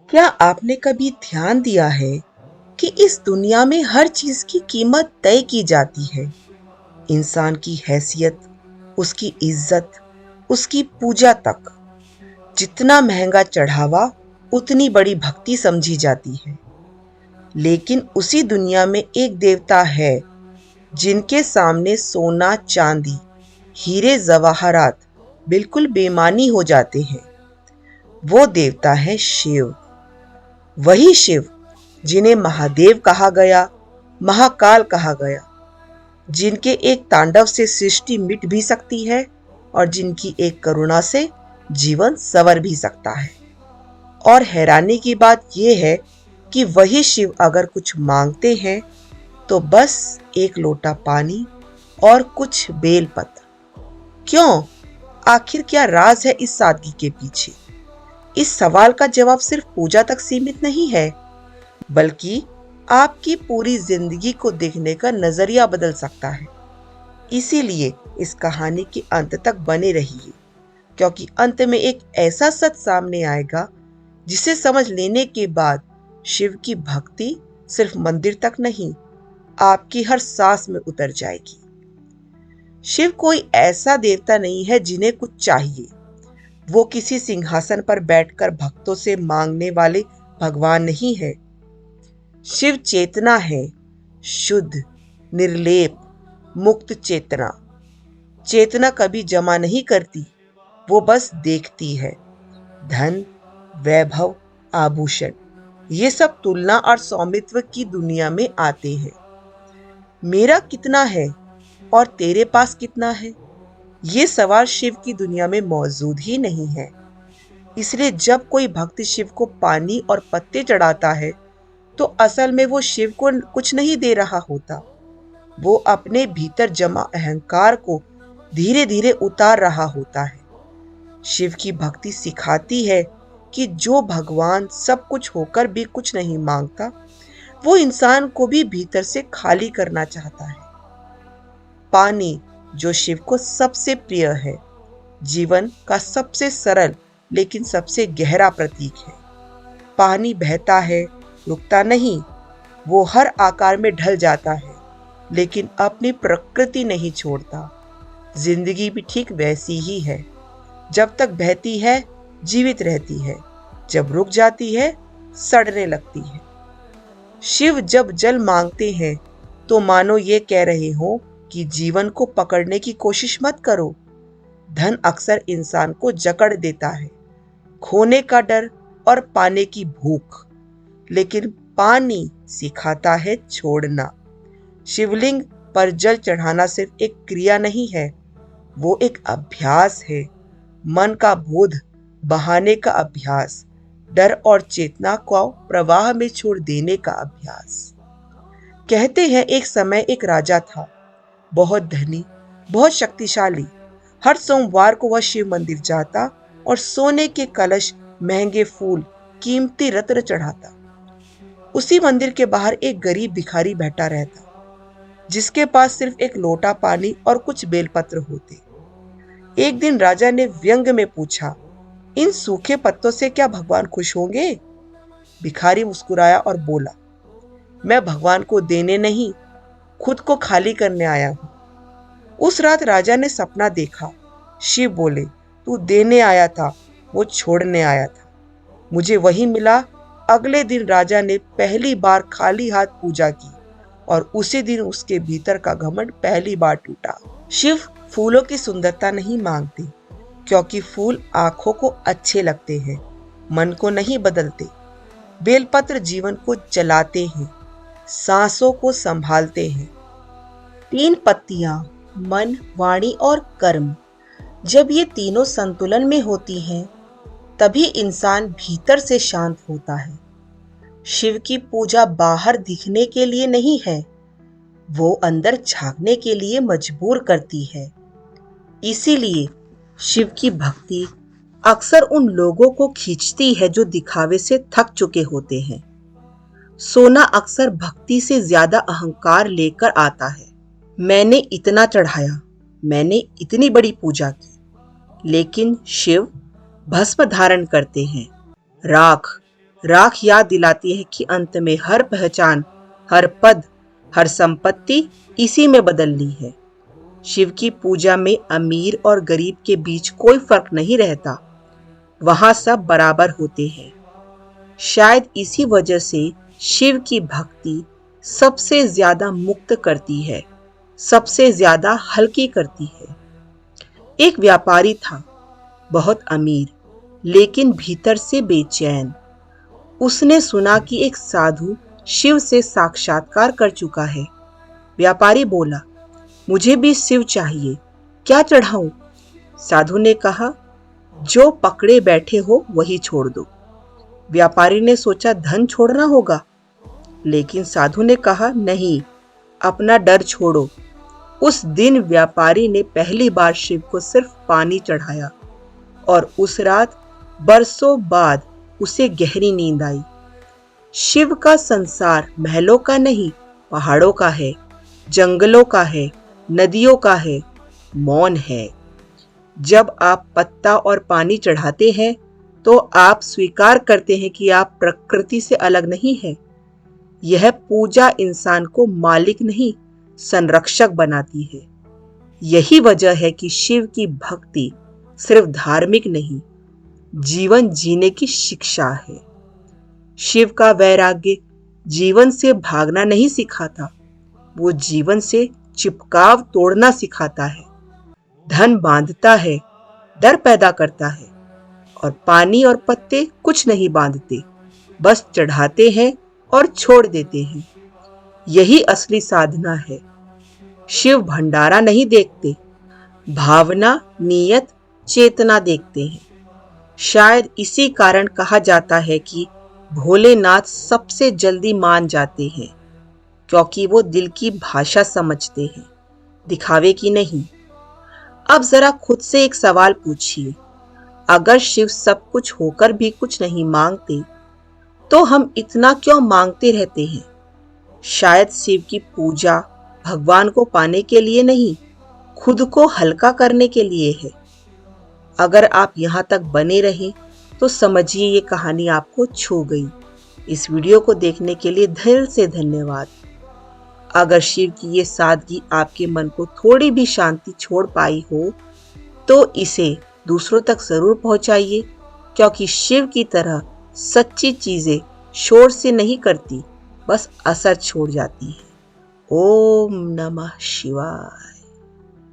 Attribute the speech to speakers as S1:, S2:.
S1: क्या आपने कभी ध्यान दिया है कि इस दुनिया में हर चीज की कीमत तय की जाती है? इंसान की हैसियत, उसकी इज्जत, उसकी पूजा तक। जितना महंगा चढ़ावा, उतनी बड़ी भक्ति समझी जाती है। लेकिन उसी दुनिया में एक देवता है जिनके सामने सोना, चांदी, हीरे जवाहरात बिल्कुल बेमानी हो जाते हैं। वो देवता है शिव। वही शिव जिन्हें महादेव कहा गया, महाकाल कहा गया, जिनके एक तांडव से सृष्टि मिट भी सकती है और जिनकी एक करुणा से जीवन संवर भी सकता है। और हैरानी की बात यह है कि वही शिव अगर कुछ मांगते हैं तो बस एक लोटा पानी और कुछ बेलपत्र। क्यों? आखिर क्या राज है इस सादगी के पीछे? इस सवाल का जवाब सिर्फ पूजा तक सीमित नहीं है, बल्कि आपकी पूरी जिंदगी को देखने का नजरिया बदल सकता है। इसीलिए इस कहानी के अंत तक बने रहिए, क्योंकि अंत में एक ऐसा सच सामने आएगा जिसे समझ लेने के बाद शिव की भक्ति सिर्फ मंदिर तक नहीं, आपकी हर सांस में उतर जाएगी। शिव कोई ऐसा देवता नहीं है जिन्हें कुछ चाहिए। वो किसी सिंहासन पर बैठकर भक्तों से मांगने वाले भगवान नहीं है। शिव चेतना है, शुद्ध, निर्लेप, मुक्त चेतना। चेतना कभी जमा नहीं करती, वो बस देखती है। धन, वैभव, आभूषण, ये सब तुलना और स्वामित्व की दुनिया में आते हैं। मेरा कितना है और तेरे पास कितना है, ये सवाल शिव की दुनिया में मौजूद ही नहीं है। इसलिए जब कोई भक्त शिव को पानी और पत्ते चढ़ाता है तो असल में वो शिव को कुछ नहीं दे रहा होता। वो अपने भीतर जमा अहंकार को धीरे धीरे उतार रहा होता है। शिव की भक्ति सिखाती है कि जो भगवान सब कुछ होकर भी कुछ नहीं मांगता, वो इंसान को भी भीतर से खाली करना चाहता है। पानी, जो शिव को सबसे प्रिय है, जीवन का सबसे सरल लेकिन सबसे गहरा प्रतीक है। पानी बहता है, रुकता नहीं। वो हर आकार में ढल जाता है, लेकिन अपनी प्रकृति नहीं छोड़ता। जिंदगी भी ठीक वैसी ही है। जब तक बहती है, जीवित रहती है। जब रुक जाती है, सड़ने लगती है। शिव जब जल मांगते हैं तो मानो ये कह रहे हो कि जीवन को पकड़ने की कोशिश मत करो। धन अक्सर इंसान को जकड़ देता है, खोने का डर और पाने की भूख, लेकिन पानी सिखाता है छोड़ना। शिवलिंग पर जल चढ़ाना सिर्फ एक क्रिया नहीं है, वो एक अभ्यास है। मन का बोध बहाने का अभ्यास, डर और चेतना को प्रवाह में छोड़ देने का अभ्यास। कहते हैं एक समय एक राजा था, बहुत धनी, बहुत शक्तिशाली। हर सोमवार को वह शिव मंदिर जाता और सोने के कलश, महंगे फूल, कीमती रत्न चढ़ाता। उसी मंदिर के बाहर एक गरीब भिखारी बैठा रहता, जिसके पास सिर्फ एक लोटा पानी और कुछ बेलपत्र होते। एक दिन राजा ने व्यंग में पूछा, इन सूखे पत्तों से क्या भगवान खुश होंगे? भिखारी मुस्कुराया और बोला, मैं भगवान को देने नहीं, खुद को खाली करने आया हूं। उस रात राजा ने सपना देखा। शिव बोले, तू देने आया था, वो छोड़ने आया था। मुझे वही मिला। अगले दिन राजा ने पहली बार खाली हाथ पूजा की और उसी दिन उसके भीतर का घमंड पहली बार टूटा। शिव फूलों की सुंदरता नहीं मांगते, क्योंकि फूल आंखों को अच्छे लगते हैं, मन को नहीं बदलते। बेलपत्र जीवन को जलाते हैं, सांसों को संभालते हैं। 3 पत्तियां, मन, वाणी और कर्म, जब ये तीनों संतुलन में होती हैं, तभी इंसान भीतर से शांत होता है। शिव की पूजा बाहर दिखने के लिए नहीं है, वो अंदर झांकने के लिए मजबूर करती है। इसीलिए शिव की भक्ति अक्सर उन लोगों को खींचती है जो दिखावे से थक चुके होते हैं। सोना अक्सर भक्ति से ज्यादा अहंकार लेकर आता है। मैंने इतना चढ़ाया, मैंने इतनी बड़ी पूजा की। लेकिन शिव भस्म धारण करते हैं, राख, राख याद दिलाती है कि अंत में हर पहचान, हर पद, हर संपत्ति इसी में बदलनी है। शिव की पूजा में अमीर और गरीब के बीच कोई फर्क नहीं रहता, वहां सब बराबर होते हैं। शायद इसी वजह से शिव की भक्ति सबसे ज्यादा मुक्त करती है, सबसे ज्यादा हल्की करती है। एक व्यापारी था, बहुत अमीर, लेकिन भीतर से बेचैन। उसने सुना कि एक साधु शिव से साक्षात्कार कर चुका है। व्यापारी बोला, मुझे भी शिव चाहिए, क्या चढ़ाऊं? साधु ने कहा, जो पकड़े बैठे हो वही छोड़ दो। व्यापारी ने सोचा धन छोड़ना होगा, लेकिन साधु ने कहा, नहीं, अपना डर छोड़ो। उस दिन व्यापारी ने पहली बार शिव को सिर्फ पानी चढ़ाया और उस रात बरसों बाद उसे गहरी नींद आई। शिव का संसार महलों का नहीं, पहाड़ों का है, जंगलों का है, नदियों का है, मौन है। जब आप पत्ता और पानी चढ़ाते हैं तो आप स्वीकार करते हैं कि आप प्रकृति से अलग नहीं हैं। यह पूजा इंसान को मालिक नहीं, संरक्षक बनाती है। यही वजह है कि शिव की भक्ति सिर्फ धार्मिक नहीं, जीवन जीने की शिक्षा है। शिव का वैराग्य जीवन से भागना नहीं सिखाता, वो जीवन से चिपकाव तोड़ना सिखाता है। धन बांधता है, डर पैदा करता है, और पानी और पत्ते कुछ नहीं बांधते, बस चढ़ाते हैं और छोड़ देते हैं। यही असली साधना है। शिव भंडारा नहीं देखते, भावना, नियत, चेतना देखते हैं। शायद इसी कारण कहा जाता है कि भोलेनाथ सबसे जल्दी मान जाते हैं, क्योंकि वो दिल की भाषा समझते हैं, दिखावे की नहीं। अब जरा खुद से एक सवाल पूछिए, अगर शिव सब कुछ होकर भी कुछ नहीं मांगते तो हम इतना क्यों मांगते रहते हैं? शायद शिव की पूजा भगवान को पाने के लिए नहीं, खुद को हल्का करने के लिए है। अगर आप यहाँ तक बने रहे तो समझिए ये कहानी आपको छू गई। इस वीडियो को देखने के लिए दिल से धन्यवाद। अगर शिव की ये सादगी आपके मन को थोड़ी भी शांति छोड़ पाई हो तो इसे दूसरों तक जरूर पहुंचाइए, क्योंकि शिव की तरह सच्ची चीजें शोर से नहीं करती, बस असर छोड़ जाती है। ओम नमः शिवाय।